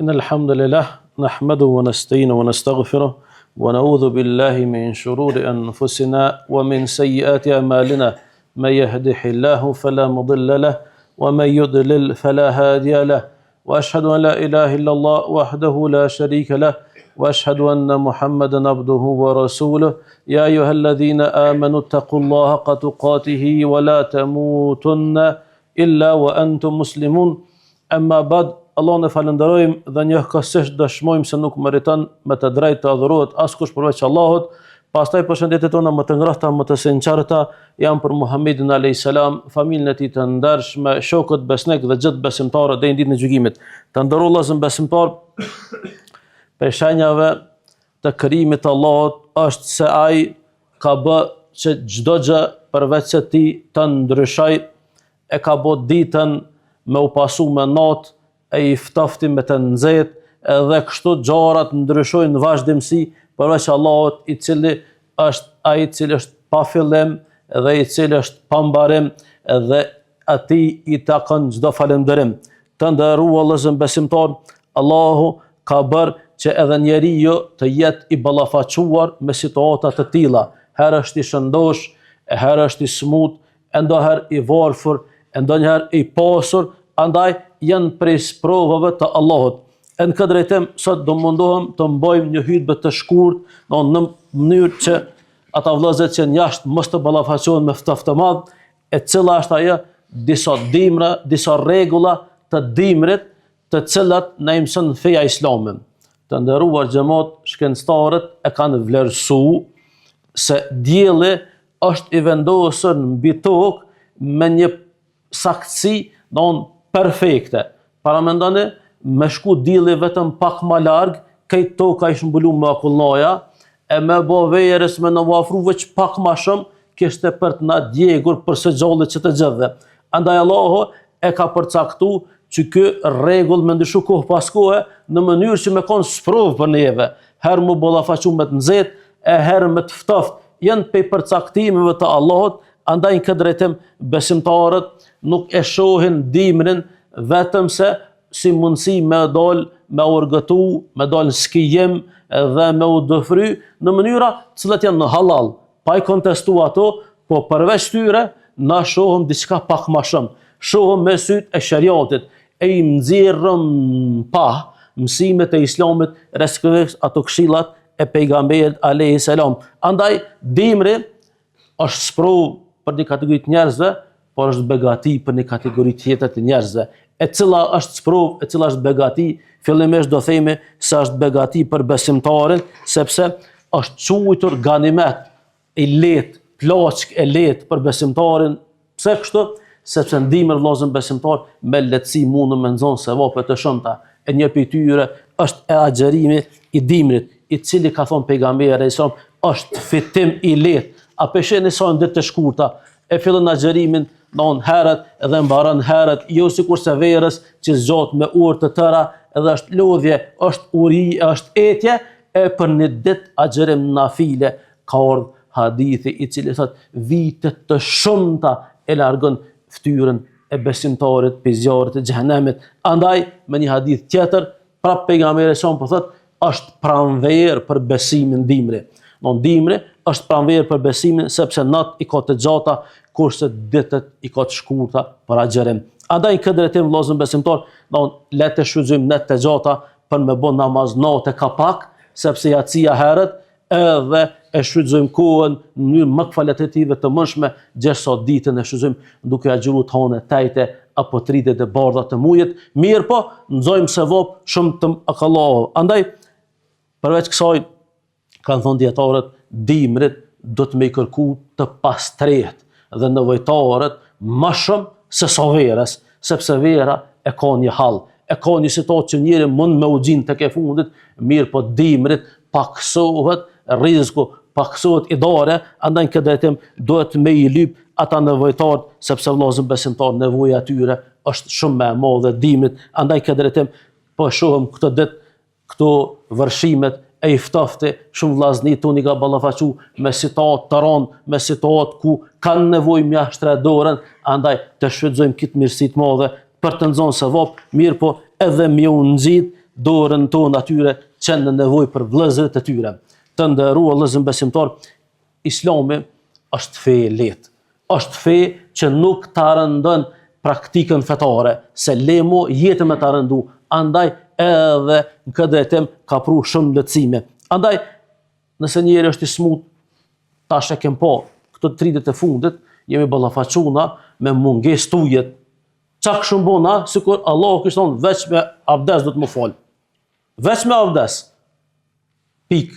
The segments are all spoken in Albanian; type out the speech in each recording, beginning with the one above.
إن الحمد لله نحمده ونستعينه ونستغفره ونعوذ بالله من شرور أنفسنا ومن سيئات أعمالنا من يهده الله فلا مضل له ومن يضلل فلا هادي له وأشهد أن لا إله إلا الله وحده لا شريك له وأشهد أن محمدا عبده ورسوله يا أيها الذين آمنوا اتقوا الله حق تقاته ولا تموتن إلا وأنتم مسلمون أما بعد Allah në falenderojmë dhe njëherëkësisht dëshmojmë se nuk meriton me të drejtë të adhurohet askush përveç Allahut. Pastaj përshëndetjet tona më të ngrohta, më të sinqerta janë për Muhamedit alayhis salam, familjen e tij të ndershme, shokët besnik dhe gjithë besimtarët deri në ditën e gjykimit. Të nderuar vëllezër besimtar, për shenjave të krijimit të Allahut është se ai ka bë që çdo gjë përveç se ti të ndryshoj, e ka bë ditën me u pasu me natë, e i ftofti me të nxehtë, edhe kështu gjërat ndryshojnë vazhdimsi përveç Allahut, i cili është ai i cili është pa fillim dhe i cili është pa mbarim, dhe atij i takon çdo falënderim. Të nderuar vëllezër besimtar, Allahu ka bërë që edhe njeriu të jetë i ballafaquar me situata të tilla. Herë është i shëndosh, herë është i smut, ndonjëherë i varfër, ndonjëherë i pasur, andaj janë prej provave të Allahut. E në këtë drejtim, sot do mundohem të mbajmë një hutbë të shkurt, në mënyrë që ata vëllezër që janë jashtë mos të ballafaqohen me ftoft të madh, e cila është ajo disa dimra, disa rregulla të dimrit, të cilat na i mëson feja islame. Të nderuar xhamat, shkencëtarët e kanë vlerësuar se dielli është i vendosur mbi tokë me një saktësi perfekte. Para mendoni, me shku dielli vetëm pak më larg, këtë toka ishte mbuluar me akullnoja, e me bë verës me në afru veç pak më shumë, kishte për të na djegur për së gjallit që të gjithëve. Andaj Allahu e ka përcaktuar që ky rregull me ndryshu kohë pas kohe në mënyrë që me kon sprov për neve. Herë mu ballafaqu me të nxehtë, e herë me të ftoftë, janë pe përcaktimeve të Allahut. Andaj në këtë drejtim besimtarët nuk e shohin dimrin vetëm se si mundësi me dal, me urgëtu, me dal në skijim dhe me u dëfry në mënyra cilat janë në halal, pa i kontestu ato, po përveç tyre na shohim diçka pak më shumë. Shohim me sytë e shariatit, e i nxjerrëm pa mësimet e Islamit, respektivisht ato këshillat e pejgamberit alayhis salam. Andaj dimri është sprov për një kategori të njerëzve, por është begati për një kategori tjetër të njerëzve. E cila është sprov, e cila është begati, fillimisht do themi se është begati për besimtarin, sepse është quajtur ganimet i lehtë, plaçk e lehtë për besimtarin. Pse kështu? Sepse ndihmën vëllezër besimtar me lehtësi mundën me nxon sevape të shumta. E një prej tyre është e agjerimi i dimrit, i cili ka thënë pejgamberi alayhis salam është fitim i lehtë. A pesheni sa në ditë të shkurta, e fillon agjerimin herët edhe mbaron herët, jo sikurse verës që zgjat me orë të tëra, edhe është lodhje, është uri, është etje, e për një ditë agjerim nafile ka ardhur hadithi i cili thotë vite të shumta e largon fytyrën e besimtarit prej zjarrit të xhenemit. Andaj me një hadith tjetër, prap pejgamberi sa po thotë është pranverë për besimin dimri. Dimri është pranverë për besimin sepse natë i ka të gjata, kurse ditët i ka të shkurta për agjerim. Andaj këtë drejtim vëllezër besimtar, le të shfrytëzojmë net të gjata për me bën namaz natë ka pak, sepse jacia herët, edhe e shfrytëzojmë kohën në mënyrë më kvalitative të mundshme, gjithsesi ditën e shfrytëzojmë duke agjeruar të hënë tajte apo tritet e bardha të mujit, mirë po nxojmë sevap shumë të akallahu. Andaj përveç kësaj kanë thonë dietarët, dimrit do të me i kërku të pastret dhe nevojtarët më shumë se sa verës, sepse vera e ka një hall, e ka një situatë që njëri mund me u xhin tek e fundit, mirë po dimrit paksohet rreziku, paksohet idare. Andaj këtë drejtim duhet me i lyp ata nevojtarët, sepse vëllezër besimtar nevoja e tyre është shumë më e madhe dimrit. Andaj këtë drejtim po shohim këtë ditë këto vërshimet e i ftofti, shumë vllazni toni ka ballafaqu me situatë të rëndë, me situatë ku kanë nevojë mjashtre dorën, andaj të shfrytëzojmë këtë mirësi të madhe për të nxënë sevap, mirë po edhe me u nxit dorën tonë atyre që në nevojë për vëllezërit e tyre. Të nderuar vëllezër besimtar, Islami është fe e lehtë. Është fe që nuk ta rëndon praktikën fetare, se lemo jetën me ta rëndu. Andaj edhe në këtë drejtim ka pru shumë lehtësime. Andaj nëse njëri është i smut, tash e kem pa këto 3 ditë e fundit, jemi ballafaquna me mungesë tujet. Çak shumë bona, sikur Allahu kishte thonë veç me abdes do të më fal. Veç me abdes. Pik.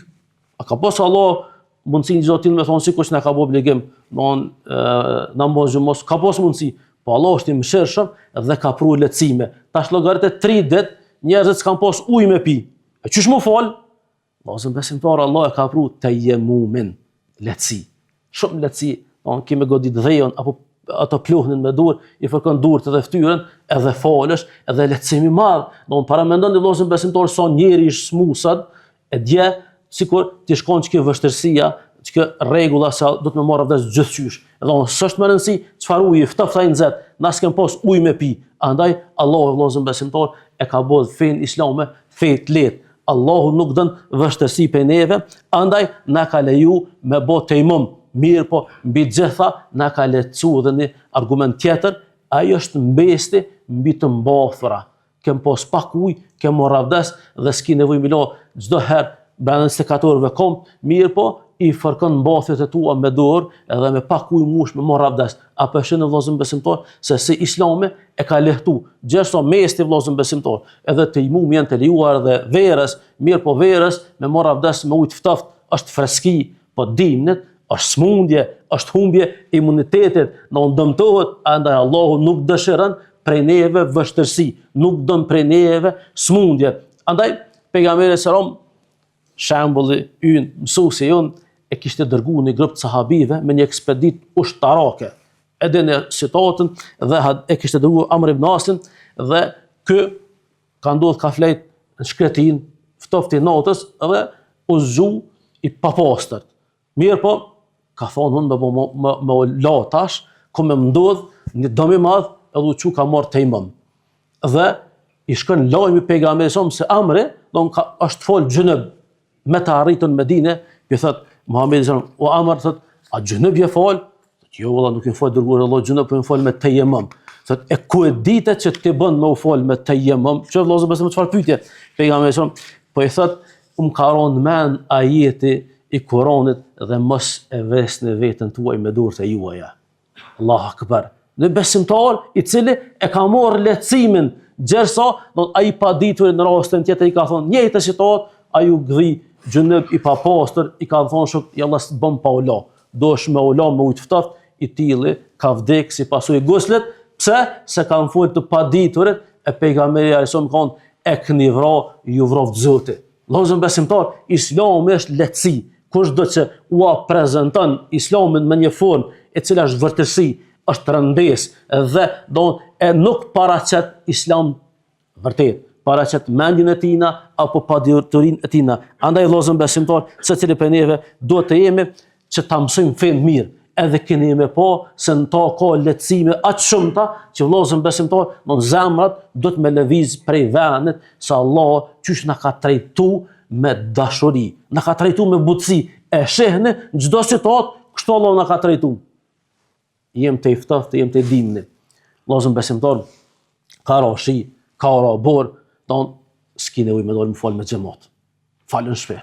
A ka pas Allah mundësi një zotin me thonë sikur që na ka bë obligim, namaz mos ka pas mundësi. Po Allah është i mëshirshëm dhe ka pru lehtësime. Tash llogaritë 3 ditë njerëzit s'kan pas ujë me pi. E çish më fal? Vazhdim besimtar, Allah e ka pru tayammumin, lehtësi. Shumë lehtësi. Kemi godit dhejën apo ato pluhnin me dur, i fërkon durët edhe fytyrën, edhe falësh, edhe lehtësimi madh. Para mendon të vllazën besimtar sa njeri i smusat, e dje sikur ti shkon çka vështirësia, çka rregulla sa do të më marr vetë gjithçysh. Edhe s'është më rëndësi çfarë uji ftoft ai nxet, na s'kem pas ujë me pi. Andaj Allahu vllazën besimtar e ka bërë fen islame fe të lehtë. Allahu nuk dën vështirësi pe neve, andaj na ka leju me bë tejmum. Mirë po, mbi gjitha na ka lehtësu edhe një argument tjetër, ai është mbesti mbi të mbathura. Kem pas pak ujë, kem marrë abdes dhe s'ki nevojë mi la çdo herë brenda 24 orëve kom, mirë po, i fërkon mbathjet e tua me dorë edhe me pak ujë mush me marrë abdes. Apo shënë vllazën besimtar se si Islami e ka lehtu. Gjithashtu mesti vllazën besimtar, edhe tejmumi janë të lejuar dhe verës, mirë po verës me marrë abdes me ujë të ftoftë është freski, po dimnit është smundje, është humbje imunitetit, në dëmtohet, andaj Allahu nuk dëshiron prej neve vështirësi, nuk dën prej neve smundje. Andaj pejgamberi sallam, shembulli ynë, mësuesi ynë, e kishte dërguar një grup sahabive me një ekspedit ushtarake. Edhe në situatën dhe e kishte dërguar Amr ibn Asin dhe kë ka ndodhur ka flejt në shkretin, ftofti natës dhe u zgju i papastërt. Mirë po, ka thonë unë me la tash, ku me ndodh një dëm i madh edhe u çu ka marrë tejmum. Dhe i shkon lajmi pejgamberit se Amri, është fol xhunub me të arritën në Medinë, i thot Muhamedi sallallahu alaihi wasallam, o Amr thot, a xhunub je fol? Jo valla nuk i fol dërguar Allah xhunub, po i fol me tejmum. Thot e ku e ditë që ti bën me u fol me tejmum? Çfarë vëllazë besoj çfarë pyetje? Pejgamberi sallallahu alaihi wasallam po i thot ka rënë mend ajeti i Kuranit dhe mos e vesni veten tuaj me dorët e juaja. Allahu akbar. Në besimtar i cili e ka marrë lehtësimin, gjersa ai pa ditur në rastin tjetër i ka thonë njëjtë situatë, ai u gdhi xhunub i papastër, i ka thonë shok, jalla s'bën pa ula. Dosh me ula me ujë të ftoftë, i tilli ka vdek si pasojë guslet, pse? Se kanë fol të paditurit e pejgamberi alajhi ka thonë e keni vra, ju vroft Zoti. Vëllezër besimtar, Islami është lehtësi. Kushdo që ua prezanton Islamin me një formë e cila është vërtetësi, është rëndesë dhe e nuk paraqet Islam vërtet, paraqet mendjen e tina apo paditurinë e tina. Andaj vëllezër besimtar, secili prej neve duhet të jemi që ta mësojmë fen mirë, edhe keni me pa se në ta ka lehtësime aq shumëta që vëllezër besimtar, në zemrat duhet me lëviz prej vendit se Allah qysh na ka trajtu me dashuri, na ka trajtu me butësi, e shehni në çdo situatë, kështu Allah na ka trajtu. Jem të i ftoftë, jem të i dimni. Vëllezër besimtar, ka rashi, ka rabor, s'ki nevojë me dalë më fal me xhamat. Falën shpe.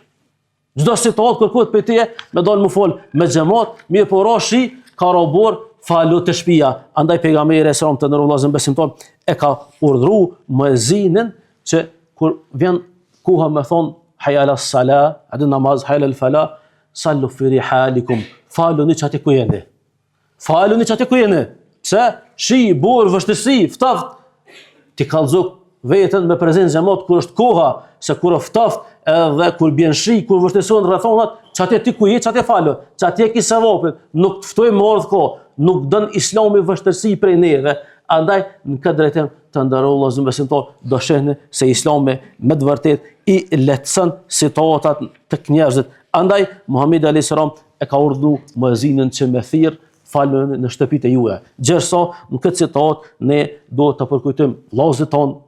Çdo situatë kërkohet për teje me dalë më fal me xhamat, mirë po rashi, ka rabor, falu të shtëpia. Andaj pejgamberi sallallahu alajhi wasallam vëllezër besimtar e ka urdhëruar muezinin që kur vjen koha me thon hayya ala salah, atë namaz hayya al falah, sallu fi rihalikum, faluni çati ku jeni. Faluni çati ku jeni. Pse? Shi, burr, vështirësi, ftoft. Ti kallzo veten me prezencë xhamat kur është koha, se kur ftoft edhe kur bjen shi, kur vështirësohen rrethonat, çati ti ku je, çati falu, çati ki sevapin, nuk të ftoj më ardh kohë, nuk dën Islami vështirësi prej neve. Andaj në këtë drejtim të nderuar vëllezër besimtar, do shehni se Islami me të vërtet i lehtëson situatat tek njerëzit. Andaj Muhamedi alayhis salam e ka urdhëruar muezinin që me thirr falën në shtëpitë e juaja. Gjithsesi në këtë situatë ne do të përkujtojmë vëllezërit tonë,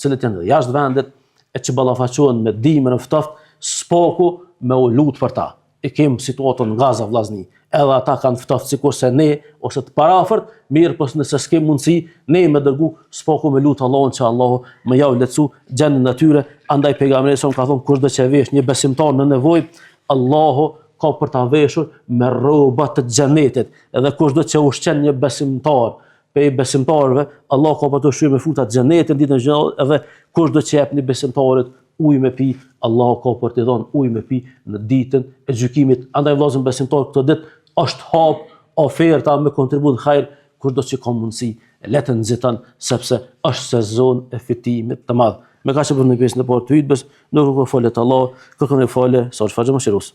cilët janë jashtë vendit, e që ballafaqohen me dimën e ftoft, s'paku me u lut për ta. E kem situatën nga Gaza vllazni. Edhe ata kanë ftoft sikurse ne ose të parafort, mirë po nëse s'kem mundësi, ne me dërgu s'paku me lut Allahun që Allahu më jau lehtësu gjendën e tyre. Andaj pejgamberi son ka thonë kushdo që vesh një besimtar në nevojë, Allahu ka për ta veshur me rroba të xhenetit. Edhe kushdo që ushqen një besimtar, pe besimtarëve, Allah ka për të shyrë me fruta të xhenetit ditën e gjallë, edhe kushdo që jep një besimtarit ujë me pi, Allah ka për të dhënë ujë me pi në ditën e gjykimit. Andaj vëllezër besimtar, këtë ditë është hap oferta me kontribut hajër, kushdo që ka mundësi, le të nxiton sepse është sezon e fitimit të madh. Me kaq për në pjesën e parë të hutbes, nuk kërkoj falë të Allah, kërkoj falë sa të fajë mëshirës.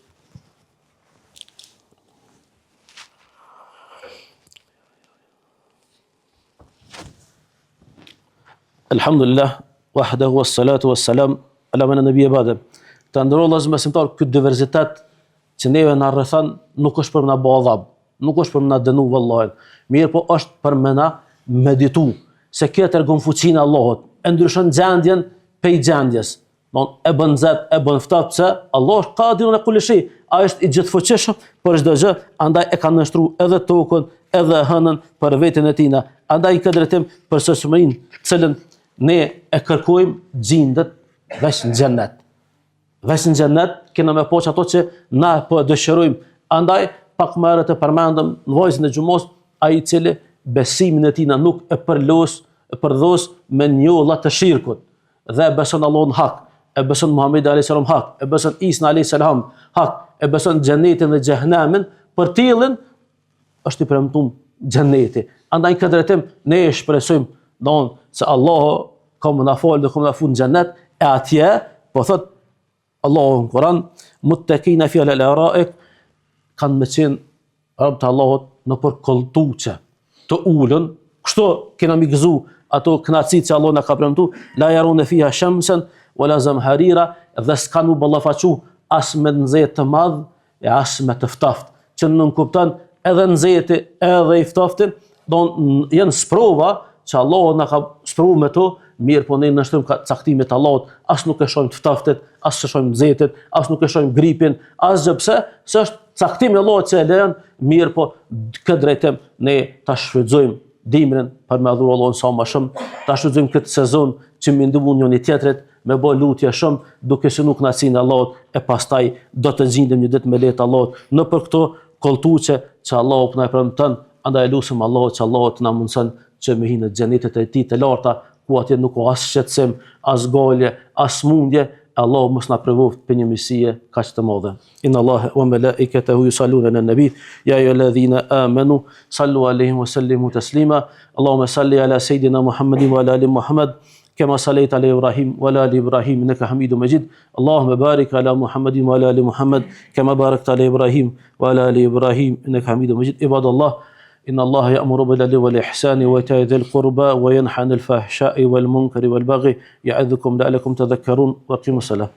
Alhamdulillah, wahdahu wassalatu wassalam ala man nabiyyi ba'da. Të ndërroj vëllezër besimtar, ky diversitet që neve na rrethon nuk është për na bë adhab, nuk është për na dënu vallahi. Mirë po është për me na meditu se kjo tregon fuqinë e Allahut, e ndryshon gjendjen prej gjendjes. Don e bën zot, e bën ftoft se Allah është qadirun e kulli shay, ai është i gjithfuqishëm për çdo gjë, andaj e ka nështruar edhe tokën, edhe hënën për veten e tij. Andaj ka drejtim për sosmërinë, cilën ne e kërkojmë gjindet veç në xhennet. Veç në xhennet kena me poç ato që na po dëshirojmë. Andaj pak më herët e përmendëm në vojzën e xhumos, ai i cili besimin e tij nuk e përdhos me njolla të shirkut dhe e beson Allahun hak, e beson Muhamedit alayhis salam hak, e beson Isa alayhis salam hak, e beson xhenetin dhe xhehenamin, për tillin është i premtuar xheneti. Andaj këtë drejtim ne e shpresojmë don se Allahu ka më na fal dhe ka më na fut në xhenet, e atje po thot Allahu në Kur'an, muttaqina fi al-ara'ik, kanë me qenë rob të Allahut në për koltuçe të ulën, kështu kena mi gëzu ato kënaqësitë që Allah na ka premtuar, la yaruna fiha shamsan wala zamharira, dhe s'kanë u ballafaqu as me nxehtë të madh e as me të ftoftë, që nuk kupton edhe nxehti edhe i ftoftin, don janë sprova që Allah na ka sprovuar me to, mirë po ne nështrojmë caktimet Allahut, as nuk e shohim të ftoftit, as e shohim nxehtin, as nuk e shohim gripin, as gjë pse, se është caktimi Allahut që e lejon, mirë po këtë drejtim ne ta shfrytëzojmë dimrin për me adhuru Allahun sa më shumë, ta shfrytëzojmë këtë sezon që mi ndihmojmë njëri tjetrit, me bë lutje shumë, duke qenë kënaqësinë e Allahut, e pastaj do të gjendem një ditë me lehtë Allahut në për këto koltuçe që Allahu na premton. Andaj lutem Allahut që Allahu të na mundson që me hinë në xhenetet e tij të larta, ku atje nuk ka as shqetësim, as galje, as mundje, Allahu mos na provoft për një misie kaq të madhe. Inna Allaha wa malaikatahu yusalluna ala nabi ya ayyuhalladhina amanu sallu alayhi wa sallimu taslima. Allahumma salli ala sayidina Muhammadin wa ala ali Muhammad كما صليت على إبراهيم وعلى آل إبراهيم إنك حميد مجيد. اللهم بارك على محمد وعلى آل محمد كما باركت على إبراهيم وعلى آل إبراهيم إنك حميد مجيد. عباد الله، إن الله يأمر بالعدل والإحسان وإيتاء ذي القربى وينهى عن الفحشاء والمنكر والبغي يعظكم لعلكم تذكرون. وأقيموا الصلاة.